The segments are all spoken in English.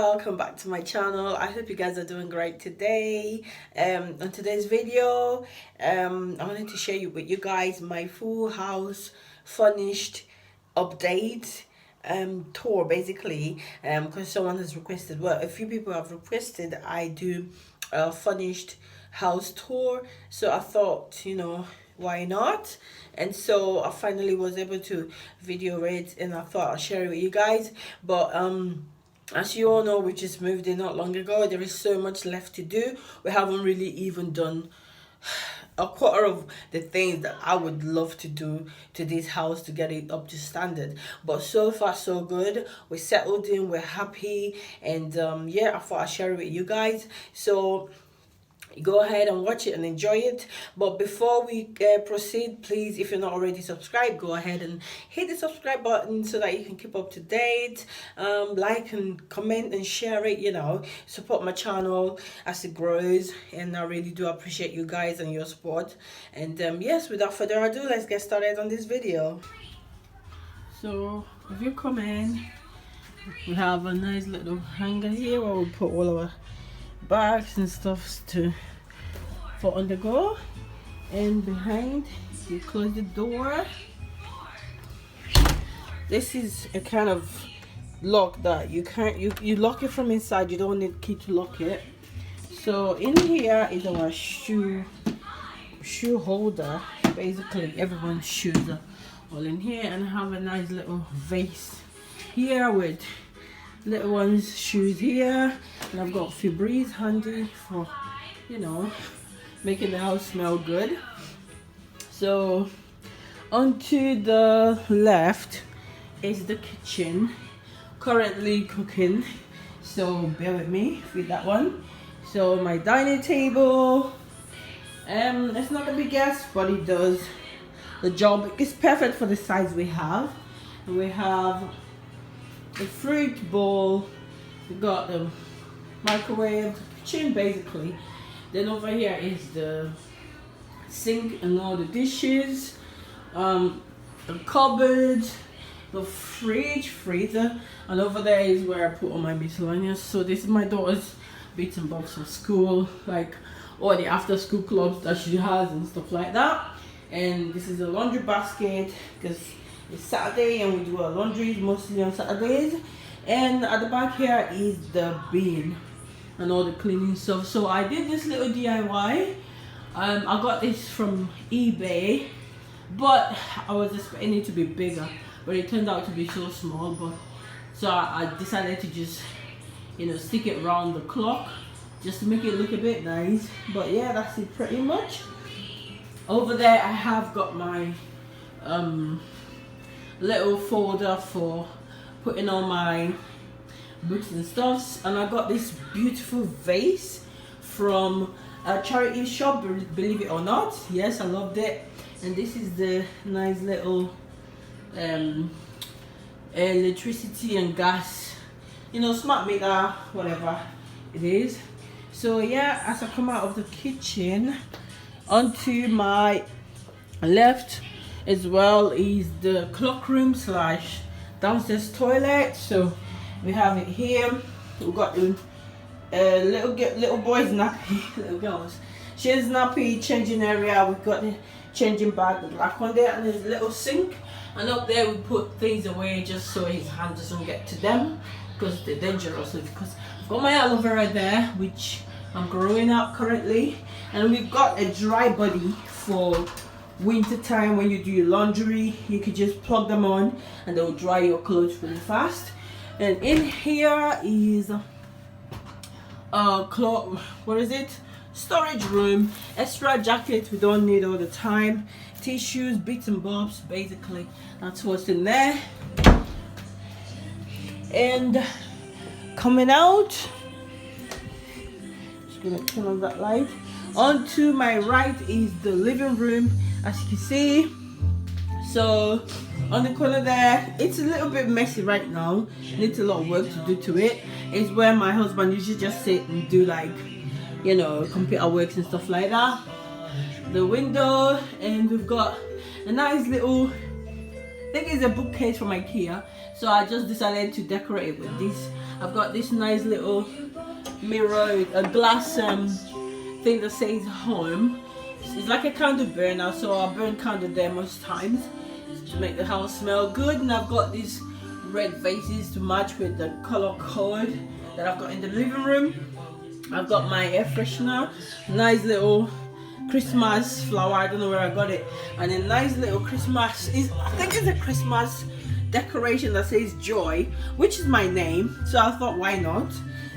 welcome back to my channel. I hope you guys are doing great today. On today's video, I wanted to share with you guys my full house furnished update tour, basically, because someone has requested, well, a few people have requested I do a furnished house tour. So I thought, why not? And so I finally was able to video it, and I thought I'll share it with you guys. But as you all know, we just moved in not long ago. There is so much left to do. We haven't really even done a quarter of the things that I would love to do to this house to get it up to standard. But so far so good. We're settled in, we're happy, and yeah, I thought I'd share it with you guys. So go ahead and watch it and enjoy it. But before we proceed, please, if you're not already subscribed, go ahead and hit the subscribe button so that you can keep up to date. Like and comment and share it, support my channel as it grows, and I really do appreciate you guys and your support. And yes, without further ado, let's get started on this video. So if you come in, we have a nice little hanger here where we put all our bags and stuff for on the go, and behind you close the door. This is a kind of lock that you can't you lock it from inside. You don't need key to lock it. So in here is our shoe holder. Basically everyone's shoes are all in here, and I have a nice little vase here with little one's shoes here, and I've got Febreze handy for making the house smell good. So onto the left is the kitchen, currently cooking, so bear with me with that one. So my dining table, it's not the biggest, but it does the job. It's perfect for the size we have. And we have the fruit bowl, we got the microwave, kitchen basically. Then over here is the sink and all the dishes, the cupboard, the fridge, freezer, and over there is where I put all my miscellaneous. So this is my daughter's bits and bobs for school, like all the after school clubs that she has and stuff like that. And this is a laundry basket because it's Saturday and we do our laundries mostly on Saturdays. And at the back here is the bin and all the cleaning stuff. So I did this little DIY. I got this from eBay, but I was expecting it to be bigger, but it turned out to be so small. But so I decided to just stick it around the clock just to make it look a bit nice. But yeah, that's it pretty much. Over there I have got my little folder for putting all my books and stuffs, and I got this beautiful vase from a charity shop, believe it or not. Yes, I loved it. And this is the nice little electricity and gas, smart meter, whatever it is. So yeah, as I come out of the kitchen, onto my left as well is the cloakroom / downstairs toilet. So we have it here. We've got the little boy's nappy, little girls, she's nappy changing area. We've got the changing bag, the black one there, and there's a little sink, and up there we put things away just so his hand doesn't get to them because they're dangerous. Because I've got my aloe vera there, which I'm growing out currently, and we've got a dry body for winter time. When you do your laundry, you could just plug them on and they'll dry your clothes really fast. And in here is storage room, extra jackets we don't need all the time, tissues, bits and bobs, basically that's what's in there. And coming out, just gonna turn on that light. Onto my right is the living room, as you can see. So on the corner there, it's a little bit messy right now, needs a lot of work to do to it. It's where my husband usually just sit and do computer works and stuff like that. The window, and we've got a nice little think it's a bookcase from IKEA, so I just decided to decorate it with this. I've got this nice little mirror, a glass thing that says home. It's like a candle burner, so I burn candle there most times to make the house smell good. And I've got these red vases to match with the color code that I've got in the living room. I've got my air freshener, nice little Christmas flower, I don't know where I got it, and a nice little Christmas, I think it's a Christmas decoration that says joy, which is my name, so I thought why not.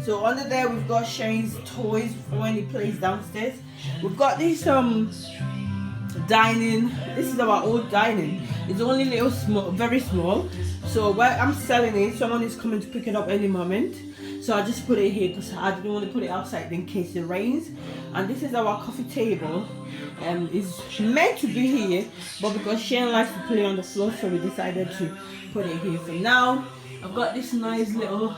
So under there we've got Shane's toys for when he plays downstairs. We've got this dining, this is our old dining. It's only little small, very small, so while I'm selling it, someone is coming to pick it up any moment. So I just put it here because I didn't want to put it outside in case it rains. And this is our coffee table. It's meant to be here, but because Shane likes to play on the floor, so we decided to put it here for now. I've got this nice little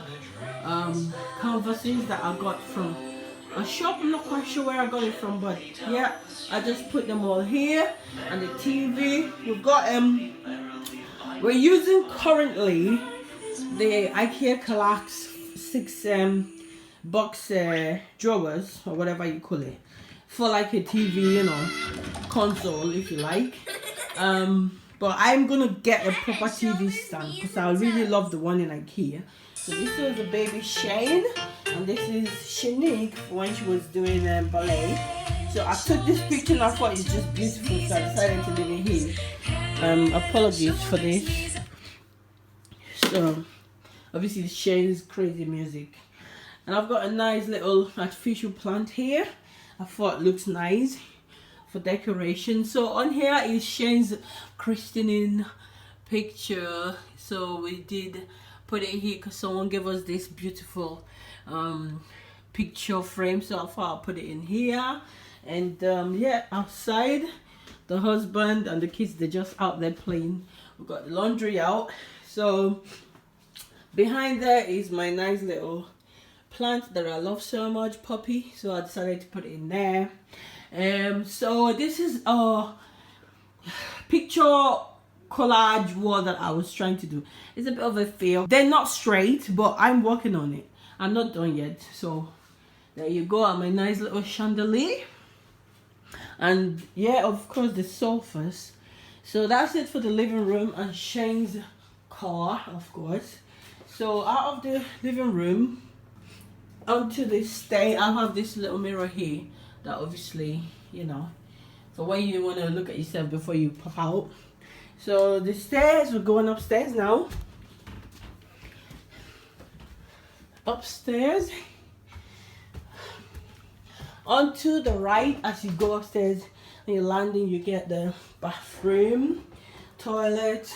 canvases that I got from a shop. I'm not quite sure where I got it from, but yeah, I just put them all here. And the TV, we've got we're using currently the IKEA Kallax 6 box drawers, or whatever you call it, for like a TV, you know, console if you like. But I'm gonna get a proper TV stand because I really love the one in IKEA. So this is the baby Shane, and this is Shanique when she was doing ballet. So I took this picture and I thought it's just beautiful, so I decided to leave it here. Apologies for this. So obviously Shane's crazy music, and I've got a nice little artificial plant here. I thought it looks nice for decoration. So on here is Shane's christening picture, so we did put it here because someone gave us this beautiful picture frame, so I thought I'll put it in here. And yeah, outside the husband and the kids, they're just out there playing. We've got the laundry out. So behind there is my nice little plant that I love so much, Poppy, so I decided to put it in there. So this is a picture collage wall that I was trying to do. It's a bit of a fail. They're not straight, but I'm working on it. I'm not done yet. So there you go, my nice little chandelier. And yeah, of course the sofas. So that's it for the living room and Shane's car, of course. So out of the living room onto the stay, I have this little mirror here that obviously, you know, for when you want to look at yourself before you pop out. So the stairs, we're going upstairs now. Upstairs. Onto the right, as you go upstairs and you're landing, you get the bathroom, toilet.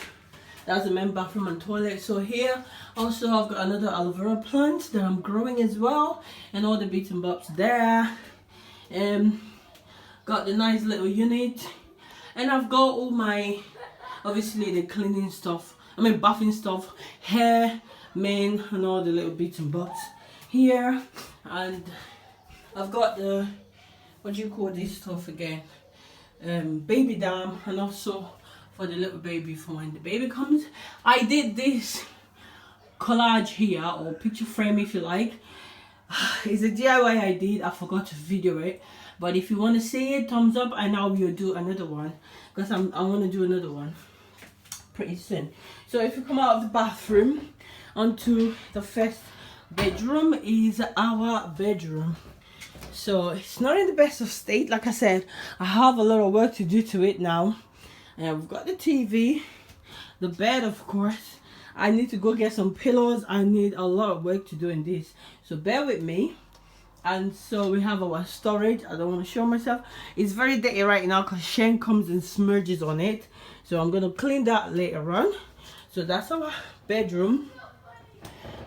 That's the main bathroom and toilet. So here also I've got another aloe vera plant that I'm growing as well, and all the bits and bobs there. Got the nice little unit, and I've got all my, obviously the cleaning stuff, bathing stuff, hair, mane, and all the little bits and bobs here. And I've got the, what do you call this stuff again, baby dam, and also for the little baby for when the baby comes. I did this collage here, or picture frame if you like. It's a DIY I did. I forgot to video it, but if you want to see it, thumbs up, and I will do another one because I want to do another one pretty soon. So if you come out of the bathroom onto the first bedroom, is our bedroom. So it's not in the best of state. Like I said, I have a lot of work to do to it now. And we've got the TV, the bed, of course. I need to go get some pillows. I need a lot of work to do in this, so bear with me. And so we have our storage. I don't want to show myself. It's very dirty right now because Shane comes and smudges on it, so I'm gonna clean that later on. So that's our bedroom.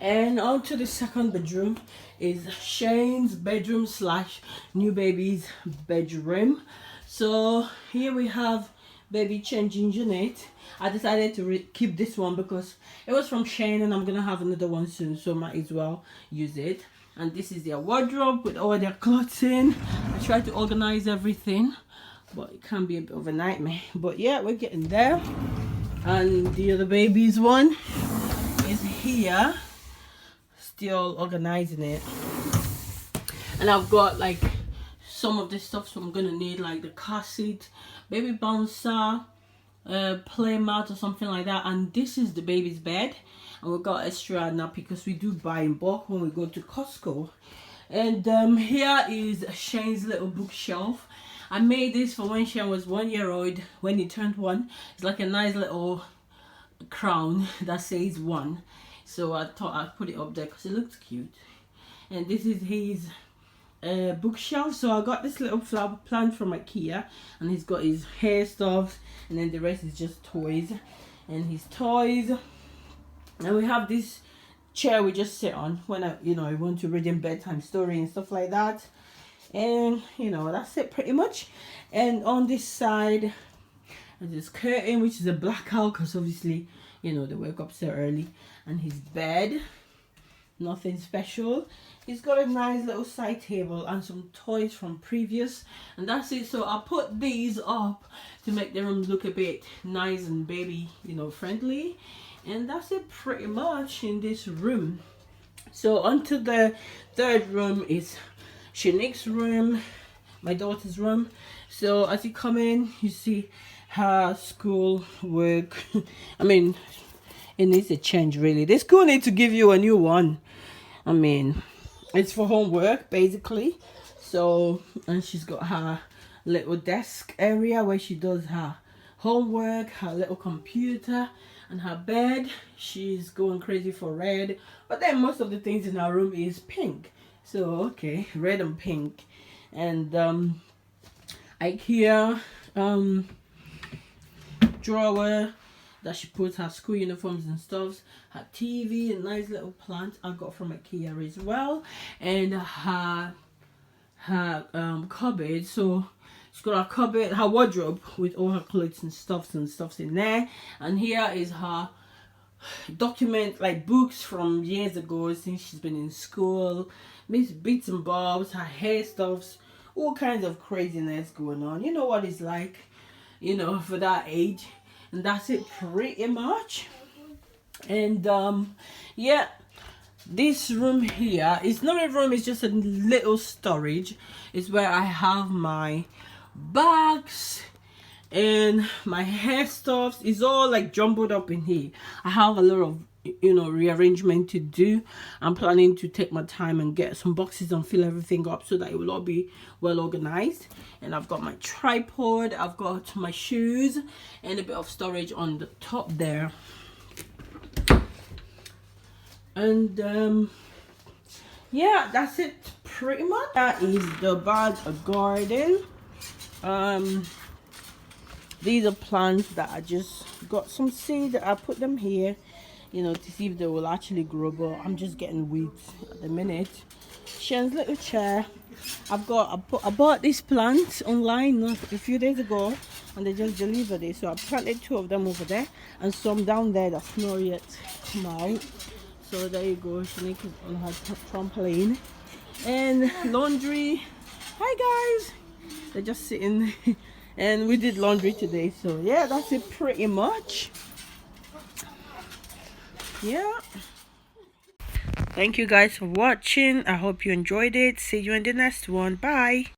And on to the second bedroom is Shane's bedroom slash new baby's bedroom. So here we have baby changing unit. I decided to keep this one because it was from Shane, and I'm gonna have another one soon, so might as well use it. And this is their wardrobe with all their clothes in. I try to organize everything, but it can be a bit of a nightmare. But yeah, we're getting there. And the other baby's one is here, still organizing it. And I've got like some of the stuff, so I'm gonna need like the car seat, baby bouncer, play mat or something like that. And this is the baby's bed, and we've got extra nappy because we do buy in bulk when we go to Costco. And here is Shane's little bookshelf. I made this for when Shane was 1 year old. When he turned 1, it's like a nice little crown that says 1, so I thought I'd put it up there because it looks cute. And this is his bookshelf. So I got this little flower plant from IKEA, and he's got his hair stuff, and then the rest is just toys and his toys. And we have this chair we just sit on when I want to read him bedtime story and stuff like that. And that's it pretty much. And on this side there's this curtain, which is a blackout because obviously they wake up so early. And his bed, nothing special. He's got a nice little side table and some toys from previous, and that's it. So I put these up to make the room look a bit nice and baby friendly. And that's it pretty much in this room. So onto the third room is Shanique's room, my daughter's room. So as you come in, you see her school work. I mean, it needs a change really. The school needs to give you a new one. I mean, it's for homework basically. So, and she's got her little desk area where she does her homework, her little computer, and her bed. She's going crazy for red, but then most of the things in her room is pink. So okay, red and pink. And IKEA drawer that she puts her school uniforms and stuff. Her TV, a nice little plant I got from IKEA as well. And her cupboard. So she's got her cupboard, her wardrobe with all her clothes and stuffs in there. And here is her document, like books from years ago since she's been in school, Miss Bits and Bobs, her hair stuffs, all kinds of craziness going on. You know what it's like, for that age. And that's it pretty much. And yeah, this room here is not a room, it's just a little storage. It's where I have my bags and my hair stuffs. It's all like jumbled up in here. I have a lot of rearrangement to do. I'm planning to take my time and get some boxes and fill everything up so that it will all be well organized. And I've got my tripod, I've got my shoes, and a bit of storage on the top there. And yeah, that's it pretty much. That is the bag of garden. These are plants that I just got some seed. I put them here to see if they will actually grow, but I'm just getting weeds at the minute. Shane's little chair. I bought this plant online a few days ago, and they just delivered it. So I planted 2 of them over there and some down there that's not yet come out. So there you go. Shanique is on her trampoline. And laundry. Hi guys. They're just sitting. And we did laundry today. So yeah, that's it pretty much. Yeah. Thank you guys for watching. I hope you enjoyed it. See you in the next one. Bye.